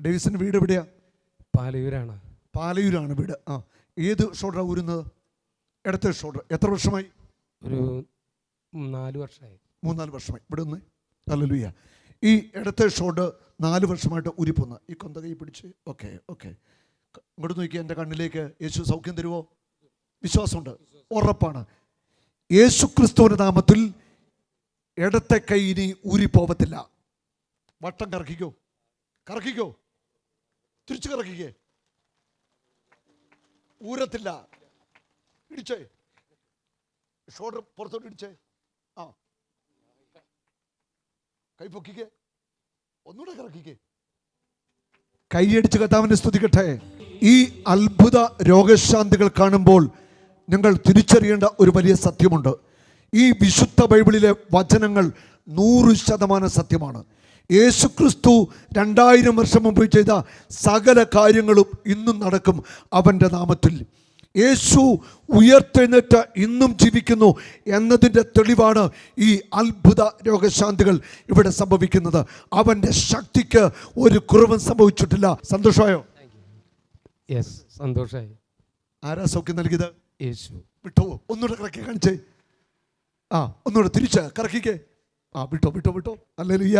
ഡേവിസിൻ്റെ വീട് എവിടെയാ? പാലയൂരാണ്. പാലയൂരാണ് വീട്. ഏത് ഷോൾഡറാണ് ഊരുന്നത്? ഇടത്തെ ഷോൾഡർ. എത്ര വർഷമായി? ഒരു 4 വർഷമായി. 3-4 വർഷമായി. ഇവിടെ ഒന്ന് ഹല്ലേലൂയ. ഈ ഇടത്തെ ഷോൾഡർ 4 വർഷമായിട്ട് ഉരിപ്പോന്ന്. ഈ കൊന്ത കൈ പിടിച്ച് ഓക്കെ. ഇങ്ങോട്ട് നോക്കി, എൻ്റെ കണ്ണിലേക്ക്. യേശു സൗഖ്യം തരുമോ? വിശ്വാസമുണ്ട്, ഉറപ്പാണ്. യേശു ക്രിസ്തുവിൻ്റെ നാമത്തിൽ ഇടത്തെ കൈ ഇനി ഊരിപ്പോവത്തില്ല. വട്ടം കറക്കിക്കോ, തിരിച്ചു കറക്കിക്കേ. ഊരത്തില്ല. ഇടിച്ചേ, ഷോൾഡർ പുറത്തോട്ട് ഇടിച്ചേ. കൈ പൊക്കിക്കേ, ഒന്നുകൂടെ കറക്കിക്കേ. കൈയടിച്ച് കർത്താവിനെ സ്തുതിക്കട്ടെ. ഈ അത്ഭുത രോഗശാന്തികൾ കാണുമ്പോൾ നിങ്ങൾ തിരിച്ചറിയേണ്ട ഒരു വലിയ സത്യമുണ്ട്. ഈ വിശുദ്ധ ബൈബിളിലെ വചനങ്ങൾ 100% സത്യമാണ്. യേശുക്രിസ്തു 2000 വർഷം മുമ്പ് ചെയ്ത സകല കാര്യങ്ങളും ഇന്നും നടക്കും അവൻ്റെ നാമത്തിൽ. യേശു ഉയർത്തെഴുന്നേറ്റ് ഇന്നും ജീവിക്കുന്നു എന്നതിൻ്റെ തെളിവാണ് ഈ അത്ഭുത രോഗശാന്തികൾ ഇവിടെ സംഭവിക്കുന്നത്. അവൻ്റെ ശക്തിക്ക് ഒരു കുറവും സംഭവിച്ചിട്ടില്ല. സന്തോഷമായോ? സന്തോഷമായി. ആരാ സൗഖ്യം നൽകിയത്? യേശു. വിട്ടോ, ഒന്നുകൂടെ കറക്കി കാണിച്ചേ. ഒന്നുകൂടെ തിരിച്ച് കറക്കിക്കേ. വിട്ടോ. ഹല്ലേലൂയ.